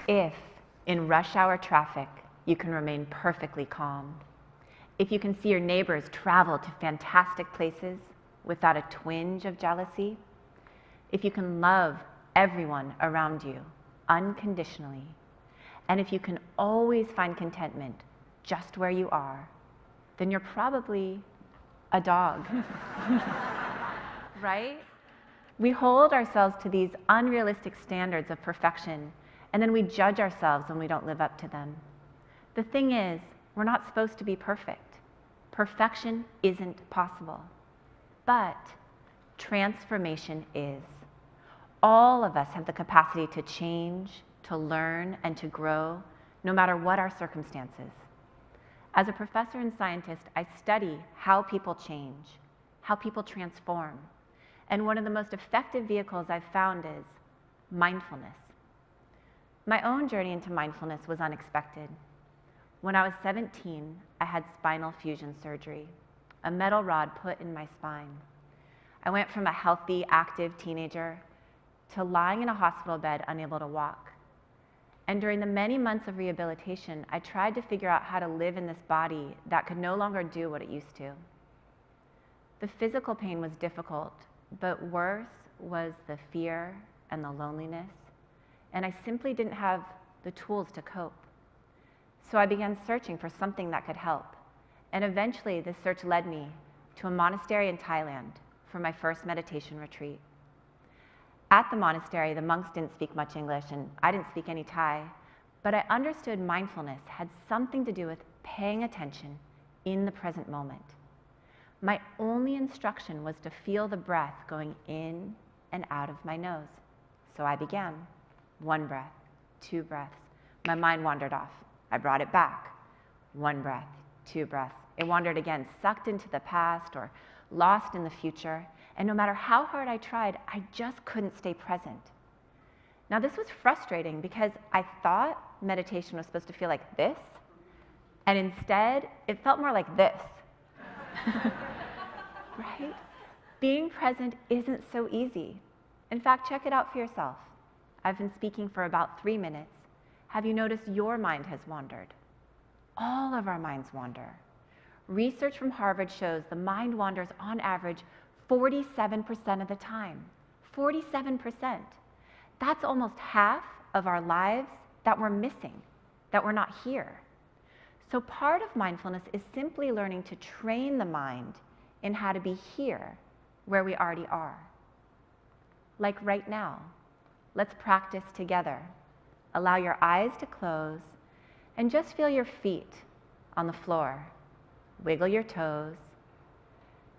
If, in rush hour traffic, you can remain perfectly calm, if you can see your neighbors travel to fantastic places without a twinge of jealousy, if you can love everyone around you unconditionally, and if you can always find contentment just where you are, then you're probably a dog, right? We hold ourselves to these unrealistic standards of perfection, and then we judge ourselves when we don't live up to them. The thing is, we're not supposed to be perfect. Perfection isn't possible, but transformation is. All of us have the capacity to change, to learn, and to grow, no matter what our circumstances. As a professor and scientist, I study how people change, how people transform. And one of the most effective vehicles I've found is mindfulness. My own journey into mindfulness was unexpected. When I was 17, I had spinal fusion surgery, a metal rod put in my spine. I went from a healthy, active teenager to lying in a hospital bed, unable to walk. And during the many months of rehabilitation, I tried to figure out how to live in this body that could no longer do what it used to. The physical pain was difficult, but worse was the fear and the loneliness, and I simply didn't have the tools to cope. So I began searching for something that could help, and eventually this search led me to a monastery in Thailand for my first meditation retreat. At the monastery, the monks didn't speak much English, and I didn't speak any Thai, but I understood mindfulness had something to do with paying attention in the present moment. My only instruction was to feel the breath going in and out of my nose. So I began. 1 breath, 2 breaths. My mind wandered off. I brought it back. 1 breath, 2 breaths. It wandered again, sucked into the past or lost in the future. And no matter how hard I tried, I just couldn't stay present. Now this was frustrating because I thought meditation was supposed to feel like this, and instead it felt more like this. Right? Being present isn't so easy. In fact, check it out for yourself. I've been speaking for about 3 minutes. Have you noticed your mind has wandered? All of our minds wander. Research from Harvard shows the mind wanders on average 47% of the time. 47%. That's almost half of our lives that we're missing, that we're not here. So part of mindfulness is simply learning to train the mind in how to be here where we already are. Like right now. Let's practice together. Allow your eyes to close and just feel your feet on the floor. Wiggle your toes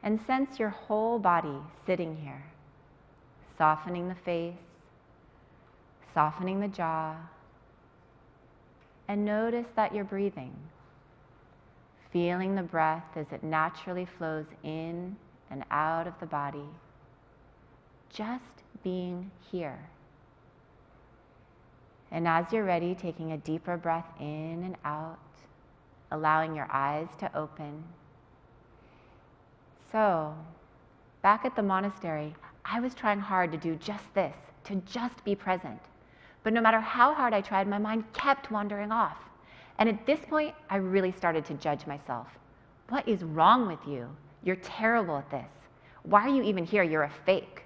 and sense your whole body sitting here, softening the face, softening the jaw, and notice that you're breathing, feeling the breath as it naturally flows in and out of the body, just being here. And as you're ready, taking a deeper breath in and out, allowing your eyes to open. So, back at the monastery, I was trying hard to do just this, to just be present. But no matter how hard I tried, my mind kept wandering off. And at this point, I really started to judge myself. What is wrong with you? You're terrible at this. Why are you even here? You're a fake.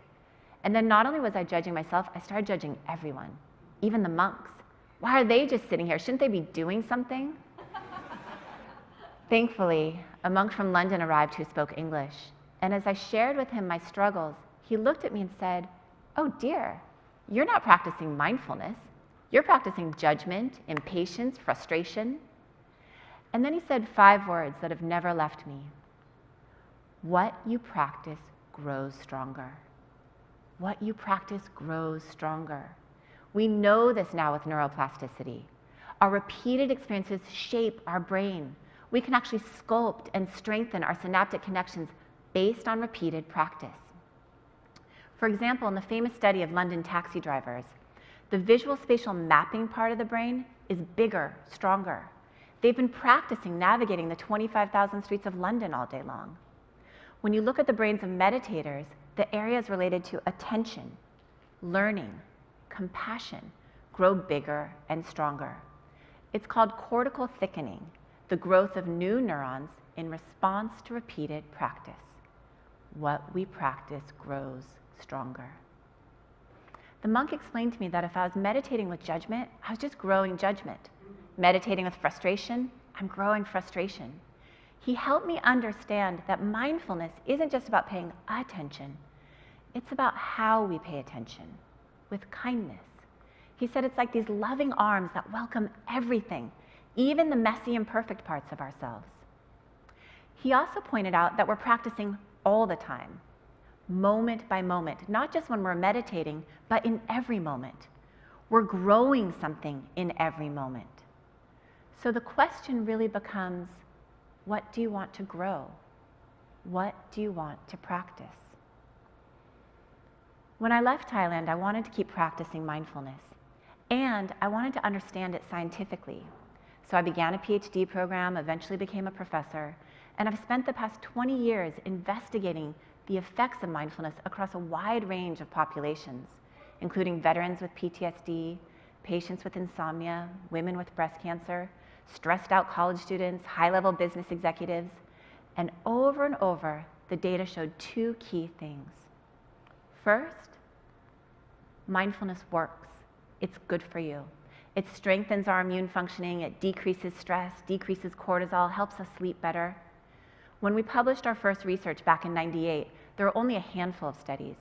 And then not only was I judging myself, I started judging everyone. Even the monks. Why are they just sitting here? Shouldn't they be doing something? Thankfully, a monk from London arrived who spoke English. And as I shared with him my struggles, he looked at me and said, "Oh dear, you're not practicing mindfulness. You're practicing judgment, impatience, frustration." And then he said 5 words that have never left me. What you practice grows stronger. What you practice grows stronger. We know this now with neuroplasticity. Our repeated experiences shape our brain. We can actually sculpt and strengthen our synaptic connections based on repeated practice. For example, in the famous study of London taxi drivers, the visual spatial mapping part of the brain is bigger, stronger. They've been practicing navigating the 25,000 streets of London all day long. When you look at the brains of meditators, the areas related to attention, learning, compassion grow bigger and stronger. It's called cortical thickening, the growth of new neurons in response to repeated practice. What we practice grows stronger. The monk explained to me that if I was meditating with judgment, I was just growing judgment. Meditating with frustration, I'm growing frustration. He helped me understand that mindfulness isn't just about paying attention. It's about how we pay attention, with kindness. He said it's like these loving arms that welcome everything, even the messy, imperfect parts of ourselves. He also pointed out that we're practicing all the time, moment by moment, not just when we're meditating, but in every moment. We're growing something in every moment. So the question really becomes, what do you want to grow? What do you want to practice? When I left Thailand, I wanted to keep practicing mindfulness, and I wanted to understand it scientifically. So I began a PhD program, eventually became a professor, and I've spent the past 20 years investigating the effects of mindfulness across a wide range of populations, including veterans with PTSD, patients with insomnia, women with breast cancer, stressed out college students, high-level business executives, and over, the data showed two key things. First, mindfulness works. It's good for you. It strengthens our immune functioning, it decreases stress, decreases cortisol, helps us sleep better. When we published our first research back in '98, there were only a handful of studies.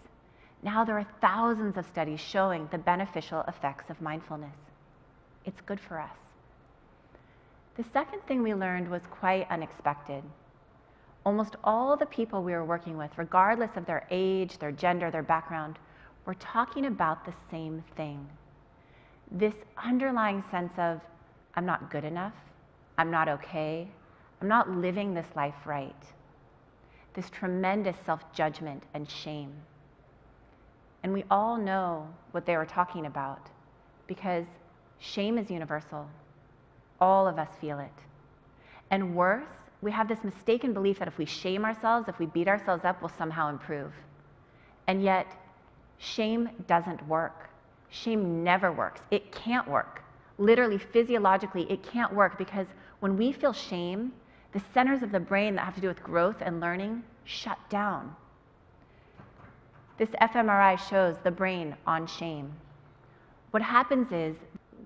Now there are thousands of studies showing the beneficial effects of mindfulness. It's good for us. The second thing we learned was quite unexpected. Almost all the people we were working with, regardless of their age, their gender, their background, were talking about the same thing. This underlying sense of, I'm not good enough, I'm not okay, I'm not living this life right. This tremendous self-judgment and shame. And we all know what they were talking about, because shame is universal. All of us feel it. And worse, we have this mistaken belief that if we shame ourselves, if we beat ourselves up, we'll somehow improve. And yet, shame doesn't work. Shame never works. It can't work. Literally, physiologically, it can't work, because when we feel shame, the centers of the brain that have to do with growth and learning shut down. This fMRI shows the brain on shame. What happens is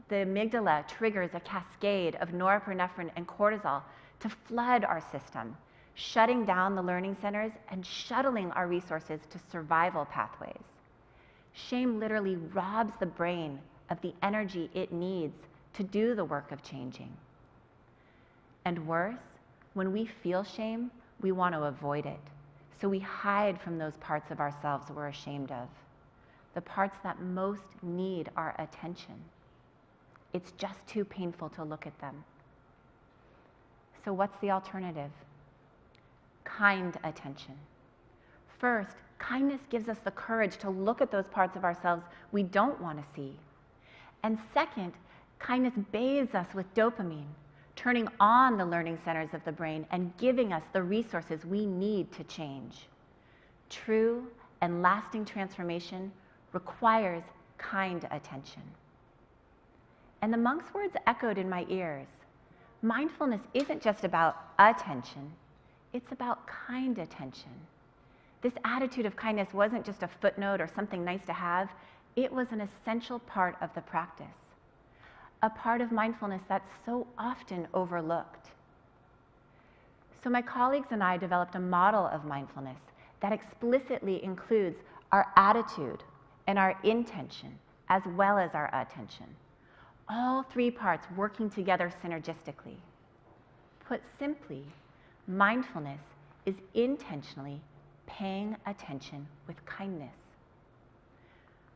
the amygdala triggers a cascade of norepinephrine and cortisol to flood our system, shutting down the learning centers and shuttling our resources to survival pathways. Shame literally robs the brain of the energy it needs to do the work of changing. And worse, when we feel shame, we want to avoid it. So we hide from those parts of ourselves we're ashamed of, the parts that most need our attention. It's just too painful to look at them. So what's the alternative? Kind attention. First, kindness gives us the courage to look at those parts of ourselves we don't want to see. And second, kindness bathes us with dopamine, turning on the learning centers of the brain and giving us the resources we need to change. True and lasting transformation requires kind attention. And the monk's words echoed in my ears. Mindfulness isn't just about attention, it's about kind attention. This attitude of kindness wasn't just a footnote or something nice to have, it was an essential part of the practice. A part of mindfulness that's so often overlooked. So my colleagues and I developed a model of mindfulness that explicitly includes our attitude and our intention, as well as our attention. All three parts working together synergistically. Put simply, mindfulness is intentionally paying attention with kindness.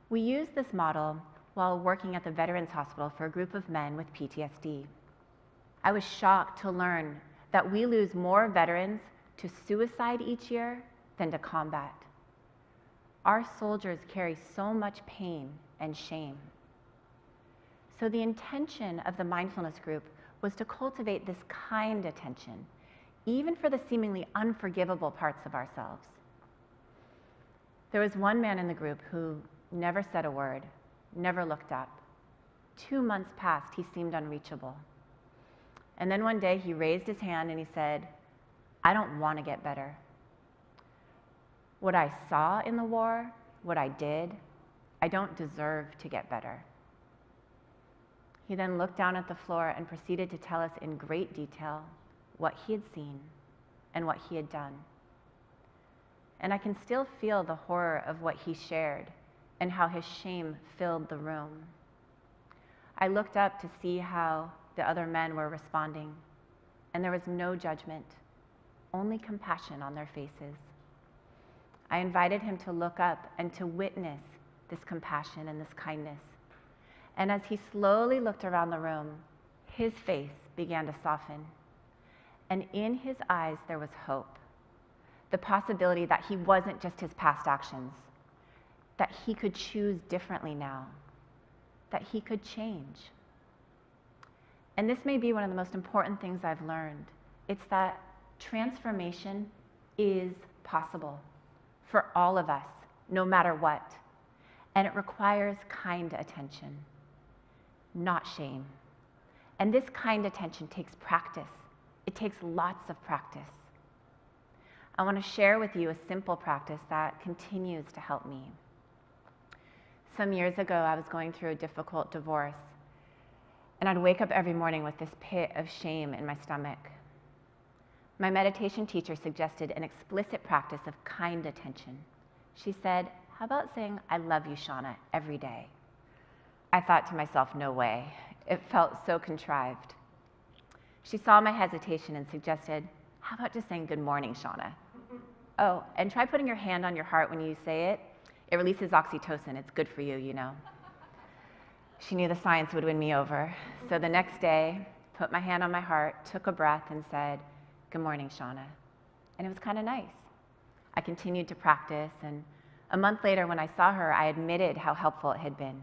We used this model while working at the Veterans Hospital for a group of men with PTSD. I was shocked to learn that we lose more veterans to suicide each year than to combat. Our soldiers carry so much pain and shame. So the intention of the mindfulness group was to cultivate this kind attention, even for the seemingly unforgivable parts of ourselves. There was one man in the group who never said a word, never looked up. 2 months passed, he seemed unreachable. And then one day he raised his hand and he said, I don't want to get better. What I saw in the war, what I did, I don't deserve to get better. He then looked down at the floor and proceeded to tell us in great detail what he had seen and what he had done. And I can still feel the horror of what he shared and how his shame filled the room. I looked up to see how the other men were responding, and there was no judgment, only compassion on their faces. I invited him to look up and to witness this compassion and this kindness. And as he slowly looked around the room, his face began to soften. And in his eyes, there was hope. The possibility that he wasn't just his past actions, that he could choose differently now, that he could change. And this may be one of the most important things I've learned. It's that transformation is possible for all of us, no matter what. And it requires kind attention, not shame. And this kind attention takes practice. It takes lots of practice. I want to share with you a simple practice that continues to help me. Some years ago, I was going through a difficult divorce, and I'd wake up every morning with this pit of shame in my stomach. My meditation teacher suggested an explicit practice of kind attention. She said, how about saying, I love you, Shauna, every day? I thought to myself, no way. It felt so contrived. She saw my hesitation and suggested, how about just saying good morning, Shauna? Oh, and try putting your hand on your heart when you say it. It releases oxytocin. It's good for you, you know. She knew the science would win me over. So the next day, put my hand on my heart, took a breath, and said, good morning, Shauna. And it was kind of nice. I continued to practice, and a month later when I saw her, I admitted how helpful it had been.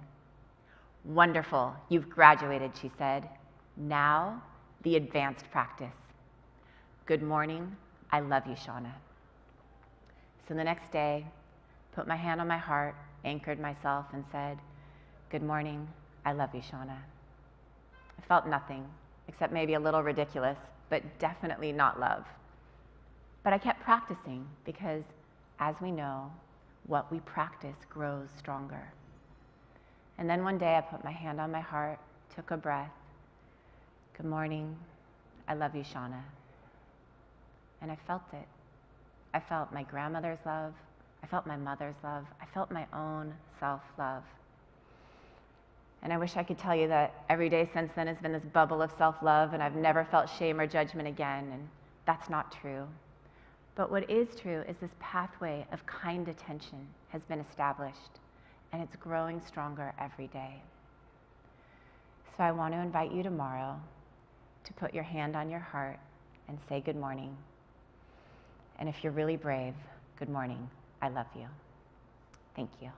Wonderful, you've graduated, she said. Now, the advanced practice. Good morning, I love you, Shauna. So the next day, put my hand on my heart, anchored myself, and said, good morning, I love you, Shauna. I felt nothing, except maybe a little ridiculous, but definitely not love. But I kept practicing because, as we know, what we practice grows stronger. And then one day I put my hand on my heart, took a breath. Good morning, I love you, Shauna. And I felt it. I felt my grandmother's love. I felt my mother's love. I felt my own self-love. And I wish I could tell you that every day since then has been this bubble of self-love and I've never felt shame or judgment again, and that's not true. But what is true is this pathway of kind attention has been established, and it's growing stronger every day. So I want to invite you tomorrow to put your hand on your heart and say good morning. And if you're really brave, good morning, I love you. Thank you.